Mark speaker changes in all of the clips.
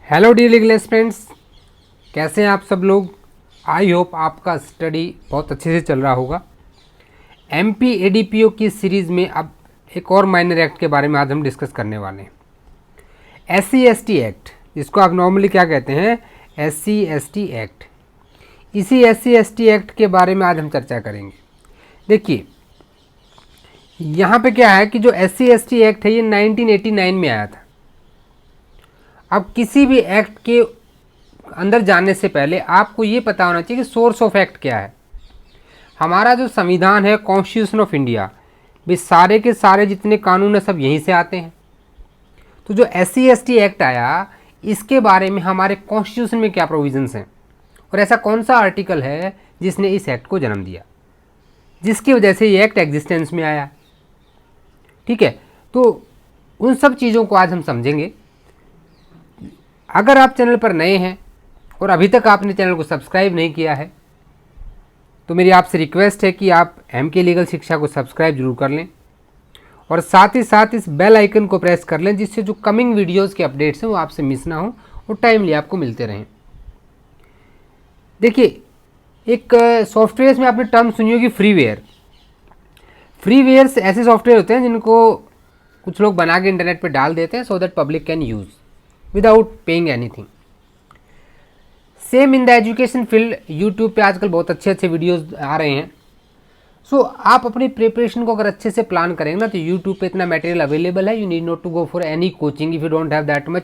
Speaker 1: Hello dear legal friends, कैसे हैं आप सब लोग। आई होप आपका स्टडी बहुत अच्छे से चल रहा होगा। एमपी एडीपीओ की सीरीज़ में अब एक और माइनर एक्ट के बारे में आज हम डिस्कस करने वाले हैं। एससी एसटी एक्ट, जिसको आप नॉर्मली क्या कहते हैं, एससी एसटी एक्ट। इसी एससी एसटी एक्ट के बारे में आज हम चर्चा करेंगे। देखिए यहाँ पे क्या है कि जो एससी एसटी एक्ट है ये 1989 में आया था। अब किसी भी एक्ट के अंदर जाने से पहले आपको ये पता होना चाहिए कि सोर्स ऑफ एक्ट क्या है। हमारा जो संविधान है, कॉन्स्टिट्यूशन ऑफ इंडिया, भी सारे के सारे जितने कानून है सब यहीं से आते हैं। तो जो एससी एसटी एक्ट आया, इसके बारे में हमारे कॉन्स्टिट्यूशन में क्या प्रोविजंस हैं और ऐसा कौन सा आर्टिकल है जिसने इस एक्ट को जन्म दिया, जिसकी वजह से ये एक्ट एग्जिस्टेंस में आया। ठीक है, तो उन सब चीज़ों को आज हम समझेंगे। अगर आप चैनल पर नए हैं और अभी तक आपने चैनल को सब्सक्राइब नहीं किया है तो मेरी आपसे रिक्वेस्ट है कि आप एमके लीगल शिक्षा को सब्सक्राइब जरूर कर लें और साथ ही साथ इस बेल आइकन को प्रेस कर लें, जिससे जो कमिंग वीडियोस के अपडेट्स हैं वो आपसे मिस ना हो और टाइमली आपको मिलते रहें। देखिए, एक सॉफ्टवेयर में आपने टर्म सुनी होगी, फ्रीवेयर। फ्रीवेयर्स ऐसे सॉफ्टवेयर होते हैं जिनको कुछ लोग बना के इंटरनेट पर डाल देते हैं so that public can use without paying anything. Same in the education field, YouTube पे आजकल बहुत अच्छे अच्छे वीडियोस आ रहे हैं। सो आप अपनी प्रिपरेशन को अगर अच्छे से प्लान करेंगे ना तो यूट्यूब पे इतना मटेरियल अवेलेबल है। You need not to go for any coaching if you don't have that much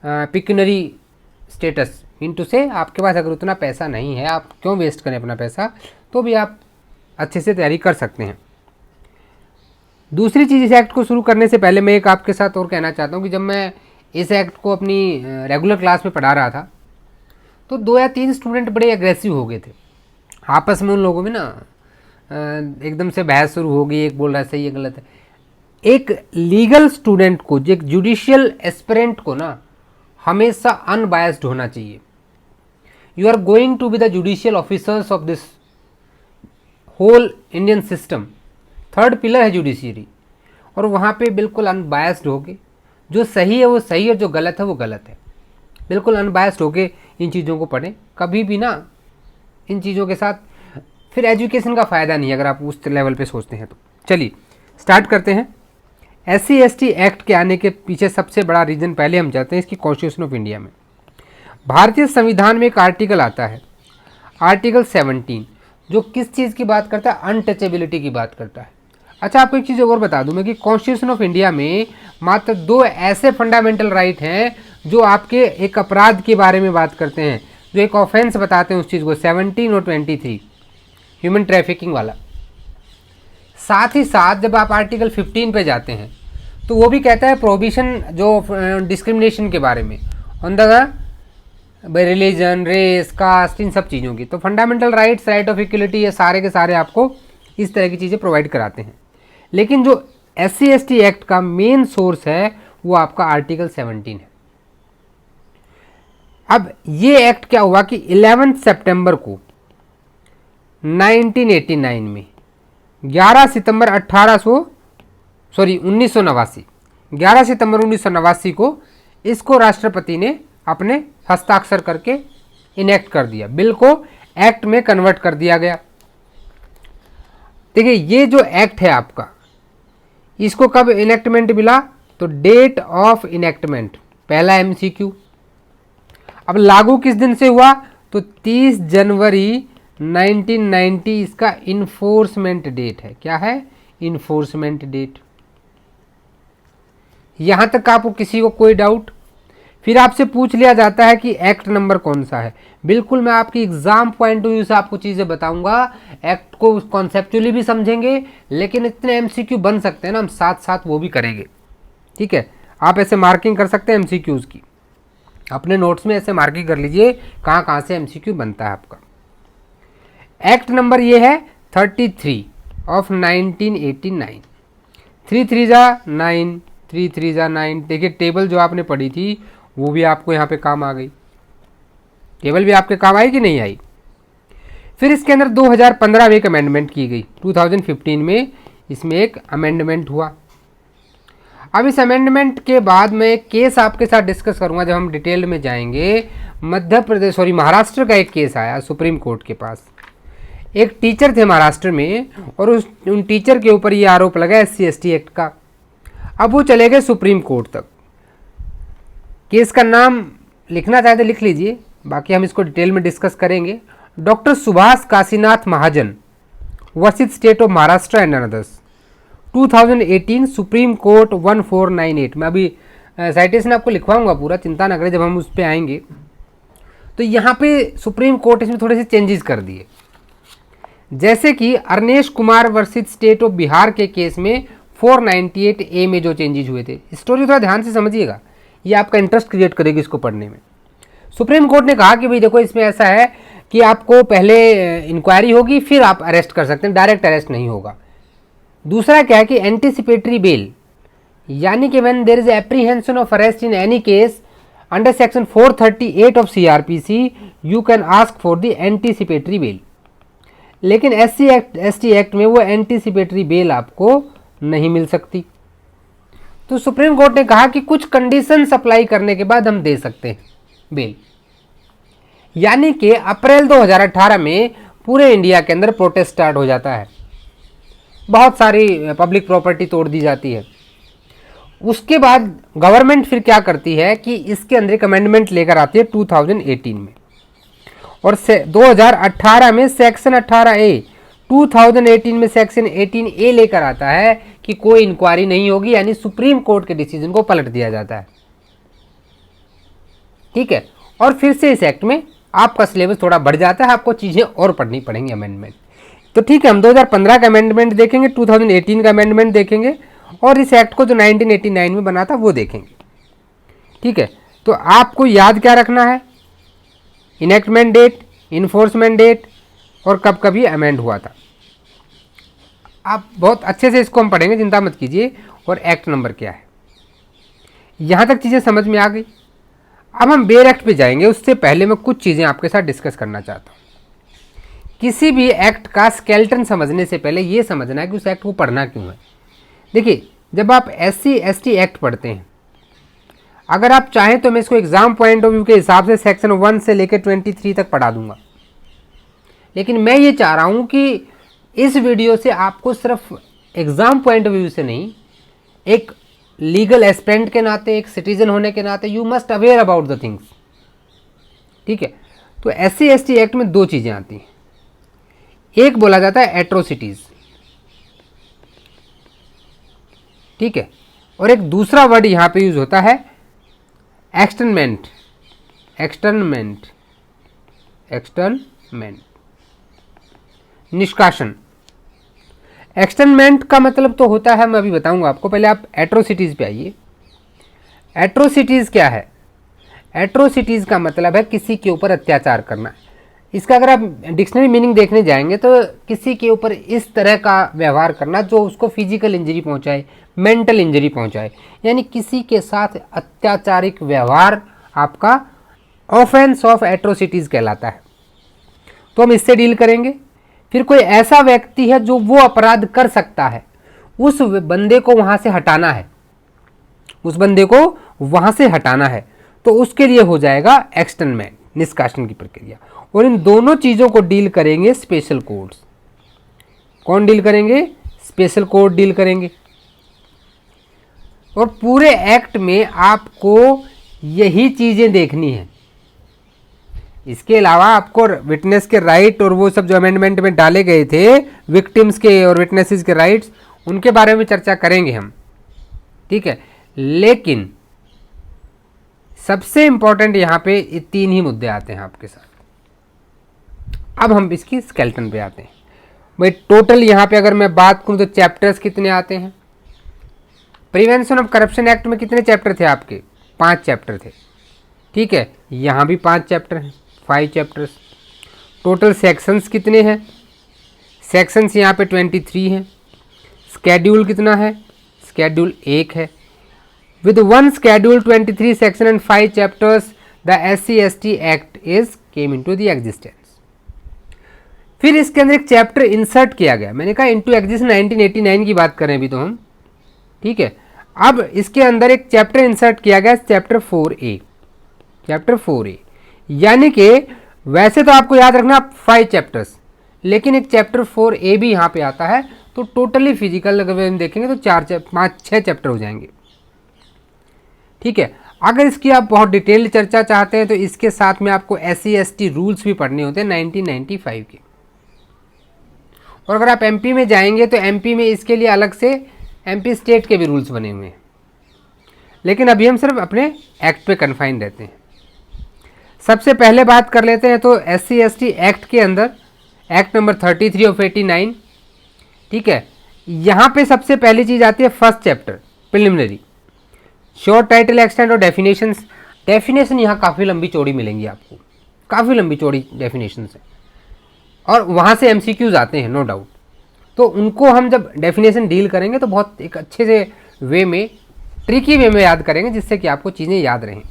Speaker 1: pecuniary status. इनटू से आपके पास अगर उतना पैसा नहीं है, आप क्यों वेस्ट करें अपना पैसा, तो भी आप अच्छे से तैयारी कर सकते हैं। दूसरी चीज़, इस एक्ट को शुरू करने से पहले मैं एक आपके साथ और कहना चाहता हूँ कि जब मैं इस एक्ट को अपनी रेगुलर क्लास में पढ़ा रहा था तो 2 या 3 स्टूडेंट बड़े एग्रेसिव हो गए थे। आपस में उन लोगों में ना एकदम से बहस शुरू हो गई, एक बोल रहा है सही है गलत है। एक लीगल स्टूडेंट को, एक जुडिशियल एस्पिरेंट को ना हमेशा अनबायस्ड होना चाहिए। You are going to be the judicial officers of this whole Indian system. Third pillar है जुडिशियरी, और वहाँ पे बिल्कुल अनबायस्ड होके जो सही है वो सही है, जो गलत है वो गलत है। बिल्कुल अनबायस्ड होके इन चीज़ों को पढ़ें। कभी भी ना इन चीज़ों के साथ फिर एजुकेशन का फ़ायदा नहीं है अगर आप उस लेवल पे सोचते हैं तो। चलिए स्टार्ट करते हैं। एससी एसटी एक्ट के आने के पीछे सबसे बड़ा रीज़न पहले हम जाते हैं इसकी कॉन्स्टिट्यूशन ऑफ इंडिया में। भारतीय संविधान में एक आर्टिकल आता है, आर्टिकल 17, जो किस चीज़ की बात करता है, अनटचेबिलिटी की बात करता है। अच्छा, आपको एक चीज़ और बता दूं मैं कि कॉन्स्टिट्यूशन ऑफ इंडिया में मात्र 2 ऐसे फंडामेंटल राइट हैं जो आपके एक अपराध के बारे में बात करते हैं, जो एक ऑफेंस बताते हैं उस चीज़ को, 17 और 23, ह्यूमन ट्रैफिकिंग वाला। साथ ही साथ जब आप आर्टिकल 15 पे जाते हैं तो वो भी कहता है प्रोहिबिशन, जो डिस्क्रिमिनेशन के बारे में, on the religion, race, caste, इन सब चीज़ों की। तो fundamental rights, right of equality, ये सारे के सारे आपको इस तरह की चीज़ें प्रोवाइड कराते हैं। लेकिन जो एससी एसटी एक्ट का मेन सोर्स है वो आपका आर्टिकल 17 है। अब ये एक्ट क्या हुआ कि 11 सितंबर को 1989 में 11 सितंबर 1989 11 सितंबर 1989 को इसको राष्ट्रपति ने अपने हस्ताक्षर करके इनेक्ट कर दिया। बिल को एक्ट में कन्वर्ट कर दिया गया। देखिए, ये जो एक्ट है आपका, इसको कब इनेक्टमेंट मिला, तो डेट ऑफ इनेक्टमेंट, पहला एमसीक्यू। अब लागू किस दिन से हुआ, तो 30 जनवरी 1990 इसका इन्फोर्समेंट डेट है। क्या है, इन्फोर्समेंट डेट। यहां तक आपको किसी को कोई डाउट? फिर आपसे पूछ लिया जाता है कि एक्ट नंबर कौन सा है। बिल्कुल मैं आपकी एग्जाम पॉइंट ऑफ व्यू से आपको चीज़ें बताऊंगा, एक्ट को कॉन्सेप्चुअली भी समझेंगे, लेकिन इतने एमसीक्यू बन सकते हैं ना, हम साथ साथ वो भी करेंगे। ठीक है, आप ऐसे मार्किंग कर सकते हैं एमसीक्यूज़ की, अपने नोट्स में ऐसे मार्किंग कर लीजिए कहाँ कहाँ से एमसीक्यू बनता है आपका। एक्ट नंबर ये है 33 ऑफ 1989। 3 3 जा 9, 3 3 जा 9। देखिए, टेबल जो आपने पढ़ी थी वो भी आपको यहाँ पे काम आ गई। टेबल भी आपके काम आई कि नहीं आई? फिर इसके अंदर 2015 में एक अमेंडमेंट की गई, 2015 में इसमें एक अमेंडमेंट हुआ। अब इस अमेंडमेंट के बाद मैं एक केस आपके साथ डिस्कस करूंगा जब हम डिटेल में जाएंगे। महाराष्ट्र का एक केस आया सुप्रीम कोर्ट के पास। एक टीचर थे महाराष्ट्र में और उन टीचर के ऊपर ये आरोप लगा SC/ST एक्ट का। अब वो चले गए सुप्रीम कोर्ट तक। केस का नाम लिखना चाहे तो लिख लीजिए, बाकी हम इसको डिटेल में डिस्कस करेंगे। Doctor Subhash Kashinath Mahajan versus state of Maharashtra and another's, 2018 supreme court 1498। मैं अभी साइटेशन आपको लिखवाऊंगा पूरा, चिंता न करें, जब हम उस पर आएंगे। तो यहाँ पे सुप्रीम कोर्ट इसमें थोड़े से चेंजेस कर दिए, जैसे कि Arnesh Kumar versus state of Bihar के केस में 498A में जो चेंजेस हुए थे। स्टोरी थोड़ा ध्यान से समझिएगा, ये आपका इंटरेस्ट क्रिएट करेगी इसको पढ़ने में। सुप्रीम कोर्ट ने कहा कि भाई देखो, इसमें ऐसा है कि आपको पहले इंक्वायरी होगी, फिर आप अरेस्ट कर सकते हैं, डायरेक्ट अरेस्ट नहीं होगा। दूसरा क्या है कि एंटीसिपेटरी बेल, यानी कि when there is apprehension of arrest in any case under section 438 of CRPC you can ask for the anticipatory bail. लेकिन SC/ST एक्ट में वो एंटीसिपेटरी बेल आपको नहीं मिल सकती। तो सुप्रीम कोर्ट ने कहा कि कुछ कंडीशन अप्लाई करने के बाद हम दे सकते हैं बेल। यानी कि अप्रैल 2018 में पूरे इंडिया के अंदर प्रोटेस्ट स्टार्ट हो जाता है, बहुत सारी पब्लिक प्रॉपर्टी तोड़ दी जाती है। उसके बाद गवर्नमेंट फिर क्या करती है कि इसके अंदर एक अमेंडमेंट लेकर आती है 2018 में, और 2018 में सेक्शन 18A, 2018 में सेक्शन 18A लेकर आता है कि कोई इंक्वायरी नहीं होगी, यानी सुप्रीम कोर्ट के डिसीजन को पलट दिया जाता है। ठीक है, और फिर से इस एक्ट में आपका सिलेबस थोड़ा बढ़ जाता है, आपको चीज़ें और पढ़नी पड़ेंगी अमेंडमेंट। तो ठीक है, हम 2015 का अमेंडमेंट देखेंगे, 2018 का अमेंडमेंट देखेंगे, और इस एक्ट को जो 1989 में बना था वो देखेंगे। ठीक है, तो आपको याद क्या रखना है? इनेक्टमेंट डेट, इन्फोर्समेंट डेट, और कब कभी अमेंड हुआ था। आप बहुत अच्छे से इसको हम पढ़ेंगे, चिंता मत कीजिए। और एक्ट नंबर क्या है, यहाँ तक चीज़ें समझ में आ गई। अब हम बेयर एक्ट पे जाएंगे, उससे पहले मैं कुछ चीज़ें आपके साथ डिस्कस करना चाहता हूँ। किसी भी एक्ट का स्केलेटन समझने से पहले ये समझना है कि उस एक्ट को पढ़ना क्यों है। देखिए, जब आप SC/ST एक्ट पढ़ते हैं, अगर आप चाहें तो मैं इसको एग्जाम पॉइंट ऑफ व्यू के हिसाब से सेक्शन 1 से लेकर 23 तक पढ़ा दूंगा, लेकिन मैं ये चाह रहा हूँ कि इस वीडियो से आपको सिर्फ एग्जाम पॉइंट ऑफ व्यू से नहीं, एक लीगल एस्पिरेंट के नाते, एक सिटीजन होने के नाते, you must aware about the things. ठीक है, तो SC/ST एक्ट में दो चीज़ें आती हैं। एक बोला जाता है एट्रोसिटीज़, ठीक है, और एक दूसरा वर्ड यहाँ पे यूज होता है एक्सटर्नमेंट। एक्सटर्नमेंट, एक्सटर्नमेंट, निष्कासन। एक्सटर्नमेंट का मतलब तो होता है, मैं अभी बताऊंगा आपको, पहले आप एट्रोसिटीज़ पे आइए। एट्रोसिटीज़ क्या है? एट्रोसिटीज़ का मतलब है किसी के ऊपर अत्याचार करना। इसका अगर आप डिक्शनरी मीनिंग देखने जाएंगे तो किसी के ऊपर इस तरह का व्यवहार करना जो उसको फिजिकल इंजरी पहुंचाए, मेंटल इंजरी पहुंचाए, यानी किसी के साथ अत्याचारिक व्यवहार आपका ऑफेंस ऑफ एट्रोसिटीज़ कहलाता है। तो हम इससे डील करेंगे। फिर कोई ऐसा व्यक्ति है जो वो अपराध कर सकता है, उस बंदे को वहाँ से हटाना है, उस बंदे को वहाँ से हटाना है, तो उसके लिए हो जाएगा एक्सटर्नमेंट, निष्कासन की प्रक्रिया। और इन दोनों चीज़ों को डील करेंगे स्पेशल कोर्ट्स। कौन डील करेंगे? स्पेशल कोर्ट डील करेंगे। और पूरे एक्ट में आपको यही चीज़ें देखनी है। इसके अलावा आपको विटनेस के राइट और वो सब जो अमेंडमेंट में डाले गए थे, विक्टिम्स के और विटनेसेस के राइट्स, उनके बारे में चर्चा करेंगे हम। ठीक है, लेकिन सबसे इंपॉर्टेंट यहाँ पे ये तीन ही मुद्दे आते हैं आपके साथ। अब हम इसकी स्केलेटन पे आते हैं। भाई टोटल यहाँ पे अगर मैं बात करूँ तो चैप्टर्स कितने आते हैं? प्रिवेंशन ऑफ करप्शन एक्ट में कितने चैप्टर थे आपके? 5 चैप्टर थे। ठीक है, यहाँ भी 5 चैप्टर हैं, 5 चैप्टर्स। टोटल सेक्शंस कितने हैं? सेक्शंस यहाँ पे 23 हैं। स्केड्यूल कितना है? स्केड्यूल 1 है। With 1 schedule, 23 section and 5 chapters, the SC/ST Act is came into the existence. फिर इसके अंदर एक चैप्टर इंसर्ट किया गया। मैंने कहा इंटू एग्जिस्ट 1989 की बात करें अभी तो हम। ठीक है, अब इसके अंदर एक चैप्टर इंसर्ट किया गया, चैप्टर 4A। चैप्टर 4A यानी कि वैसे तो आपको याद रखना 5 चैप्टर्स, लेकिन एक चैप्टर 4A भी यहाँ पे आता है। तो टोटली फिजिकल अगर हम देखेंगे तो 4-5-6 चैप्टर हो जाएंगे। ठीक है, अगर इसकी आप बहुत डिटेल चर्चा चाहते हैं तो इसके साथ में आपको SC/ST रूल्स भी पढ़ने होते हैं 1995 के। और अगर आप MP में जाएंगे तो MP में इसके लिए अलग से MP स्टेट के भी रूल्स बने हुए हैं, लेकिन अभी हम सिर्फ अपने एक्ट पे कन्फाइन रहते हैं। सबसे पहले बात कर लेते हैं तो SC/ST एक्ट के अंदर एक्ट नंबर 33 ऑफ 89। ठीक है, यहाँ पे सबसे पहली चीज़ आती है first chapter preliminary, short title extent और डेफिनेशंस। डेफिनेशन यहाँ काफ़ी लंबी चौड़ी मिलेंगी आपको, काफ़ी लंबी चौड़ी डेफिनेशन है, और वहाँ से MCQs आते हैं नो डाउट। तो उनको हम जब डेफिनेशन डील करेंगे तो बहुत एक अच्छे से वे में, ट्रिकी वे में याद करेंगे, जिससे कि आपको चीज़ें याद रहें।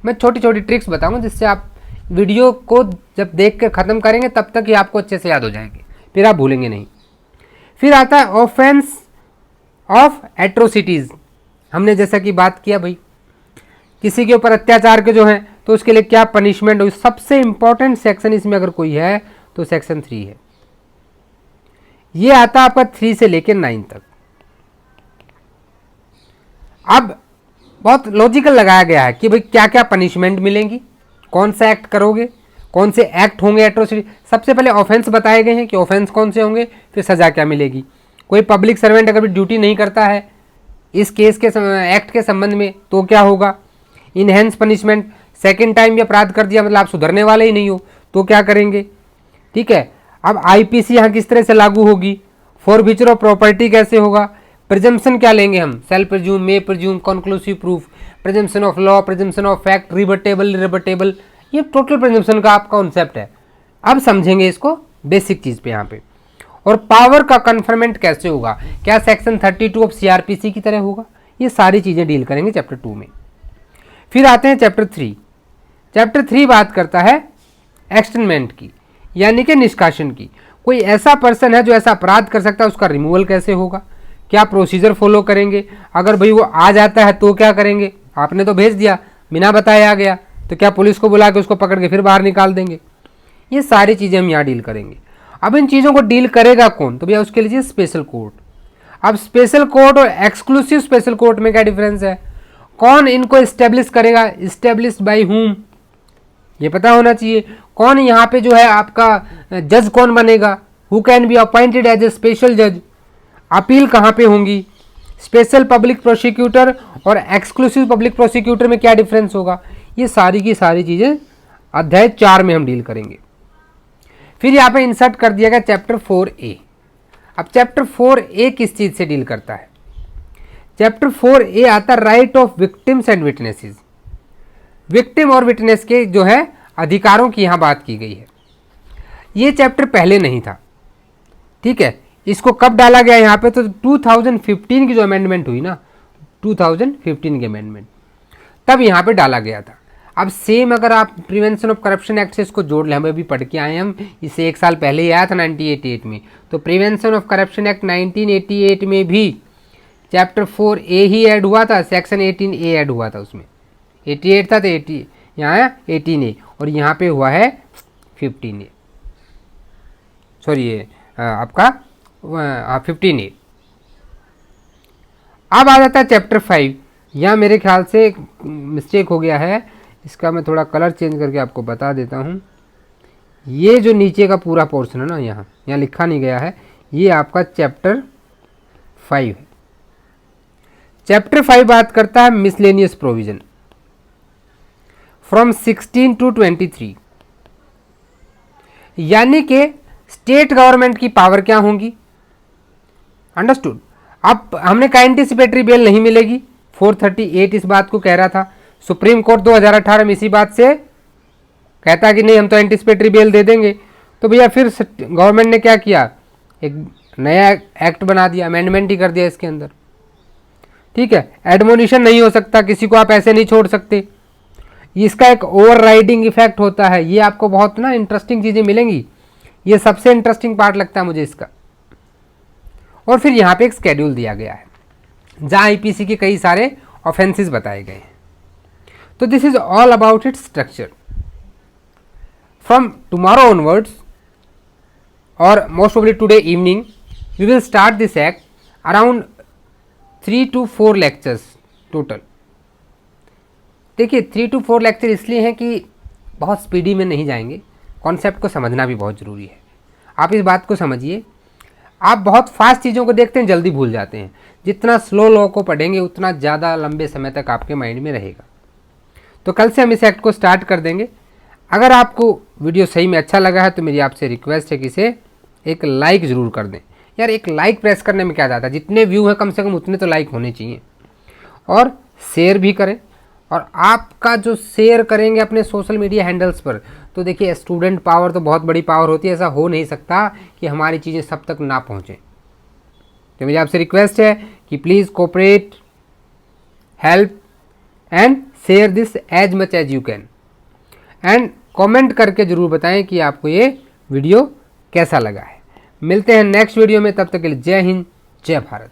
Speaker 1: मैं छोटी छोटी ट्रिक्स बताऊंगा जिससे आप वीडियो को जब देख कर ख़त्म करेंगे तब तक ही आपको अच्छे से याद हो जाएंगे, फिर आप भूलेंगे नहीं। फिर आता है ऑफेंस ऑफ एट्रोसिटीज़। हमने जैसा कि बात किया भाई, किसी के ऊपर अत्याचार के जो हैं तो उसके लिए क्या पनिशमेंट हो। सबसे इंपॉर्टेंट सेक्शन इसमें अगर कोई है तो सेक्शन 3 है। ये आता है आपका 3 से लेकर 9 तक। अब बहुत लॉजिकल लगाया गया है कि भाई क्या क्या पनिशमेंट मिलेंगी, कौन सा एक्ट करोगे, कौन से एक्ट होंगे एट्रोसिटी। सबसे पहले ऑफेंस बताए गए हैं कि ऑफेंस कौन से होंगे, फिर सज़ा क्या मिलेगी। कोई पब्लिक सर्वेंट अगर भी ड्यूटी नहीं करता है इस केस के एक्ट के संबंध में तो क्या होगा। इनहेंस पनिशमेंट, सेकेंड टाइम भी अपराध कर दिया मतलब आप सुधरने वाले ही नहीं हो तो क्या करेंगे। ठीक है, अब IPC यहाँ किस तरह से लागू होगी, फॉरफीचर ऑफ प्रॉपर्टी कैसे होगा, प्रिजम्पशन क्या लेंगे हम, self presume, may presume, conclusive proof, presumption of law, presumption of fact, rebuttable, rebuttable, ये टोटल प्रिजम्पशन का आपका कॉन्सेप्ट है। अब समझेंगे इसको बेसिक चीज़ पे यहाँ पे। और पावर का कन्फर्मेंट कैसे होगा, क्या सेक्शन 32 ऑफ CRPC की तरह होगा, ये सारी चीज़ें डील करेंगे चैप्टर 2 में। फिर आते हैं चैप्टर 3। चैप्टर 3 बात करता है एक्सटेनमेंट की, यानी कि निष्कासन की। कोई ऐसा पर्सन है जो ऐसा अपराध कर सकता है, उसका रिमूवल कैसे होगा, क्या प्रोसीजर फॉलो करेंगे। अगर भाई वो आ जाता है तो क्या करेंगे, आपने तो भेज दिया बिना बताए आ गया तो क्या पुलिस को बुला के उसको पकड़ के फिर बाहर निकाल देंगे। ये सारी चीज़ें हम यहाँ डील करेंगे। अब इन चीज़ों को डील करेगा कौन, तो भैया उसके लिए स्पेशल कोर्ट। अब स्पेशल कोर्ट और एक्सक्लूसिव स्पेशल कोर्ट में क्या डिफरेंस है, कौन इनको इस्टेब्लिश करेगा, इस्टेब्लिश बाय हुम, ये पता होना चाहिए। कौन यहाँ पे जो है आपका जज कौन बनेगा, who can be appointed as a special जज, अपील कहाँ पे होंगी, स्पेशल पब्लिक प्रोसिक्यूटर और एक्सक्लूसिव पब्लिक प्रोसिक्यूटर में क्या डिफरेंस होगा। ये सारी की सारी चीज़ें अध्याय 4 में हम डील करेंगे। फिर यहाँ पे इंसर्ट कर दिया गया चैप्टर 4A। अब चैप्टर 4A किस चीज़ से डील करता है, चैप्टर 4A आता है right of victims and witnesses. Victim और विटनेस के जो है अधिकारों की यहाँ बात की गई है। ये चैप्टर पहले नहीं था। ठीक है, इसको कब डाला गया यहाँ पे, तो 2015 की जो अमेंडमेंट हुई ना, 2015 की अमेंडमेंट, तब यहाँ पे डाला गया था। अब सेम अगर आप प्रिवेंशन ऑफ करप्शन एक्ट से इसको जोड़ लें, हम अभी पढ़ के आए हैं, हम इसे 1 साल पहले ही आया था 1988 में, तो प्रिवेंशन ऑफ करप्शन एक्ट 1988 में भी चैप्टर 4A ही ऐड हुआ था, सेक्शन 18A ऐड हुआ था। उसमें 88 था तो 80 यहाँ 18A, और यहाँ पे हुआ है 15A, सॉरी ये आपका 15A। अब आ जाता है चैप्टर 5। यहाँ मेरे ख्याल से एक मिस्टेक हो गया है, इसका मैं थोड़ा कलर चेंज करके आपको बता देता हूँ। ये जो नीचे का पूरा पोर्शन है ना, यहाँ लिखा नहीं गया है, ये आपका चैप्टर 5 है। चैप्टर 5 बात करता है मिसलेनियस प्रोविजन फ्रॉम 16 टू 23, यानी कि स्टेट गवर्नमेंट की पावर क्या होंगी। अंडरस्टूड। अब हमने कहा एंटीसिपेटरी बेल नहीं मिलेगी, 438 इस बात को कह रहा था। सुप्रीम कोर्ट 2018 में इसी बात से कहता कि नहीं हम तो एंटीसिपेटरी बेल दे देंगे। तो भैया फिर गवर्नमेंट ने क्या किया, एक नया एक्ट बना दिया, अमेंडमेंट ही कर दिया इसके अंदर। ठीक है, एडमोनिशन नहीं हो सकता, किसी को आप ऐसे नहीं छोड़ सकते, इसका एक ओवर राइडिंग इफेक्ट होता है। ये आपको बहुत ना इंटरेस्टिंग चीज़ें मिलेंगी, ये सबसे इंटरेस्टिंग पार्ट लगता है मुझे इसका। और फिर यहाँ पे एक स्केड्यूल दिया गया है। जहाँ आईपीसी के कई सारे ऑफेंसेस बताए गए हैं। तो this is all about its structure. From tomorrow onwards और most probably today evening we will start this act around 3 to 4 lectures total. देखिए 3 to 4 लेक्चर इसलिए हैं कि बहुत स्पीडी में नहीं जाएंगे, कॉन्सेप्ट को समझना भी बहुत ज़रूरी है। आप इस बात को समझिए, आप बहुत फास्ट चीज़ों को देखते हैं, जल्दी भूल जाते हैं। जितना स्लो लॉ को पढ़ेंगे उतना ज़्यादा लंबे समय तक आपके माइंड में रहेगा। तो कल से हम इस एक्ट को स्टार्ट कर देंगे। अगर आपको वीडियो सही में अच्छा लगा है तो मेरी आपसे रिक्वेस्ट है कि इसे एक लाइक ज़रूर कर दें। यार एक लाइक प्रेस करने में क्या जाता है, जितने व्यू हैं कम से कम उतने तो लाइक होने चाहिए। और शेयर भी करें, और आपका जो शेयर करेंगे अपने सोशल मीडिया हैंडल्स पर, तो देखिए स्टूडेंट पावर तो बहुत बड़ी पावर होती है। ऐसा हो नहीं सकता कि हमारी चीज़ें सब तक ना पहुँचें। तो मेरी आपसे रिक्वेस्ट है कि please cooperate, help and share this as much as you can, and comment करके ज़रूर बताएं कि आपको ये वीडियो कैसा लगा है। मिलते हैं नेक्स्ट वीडियो में, तब तक के लिए जय हिंद, जय भारत।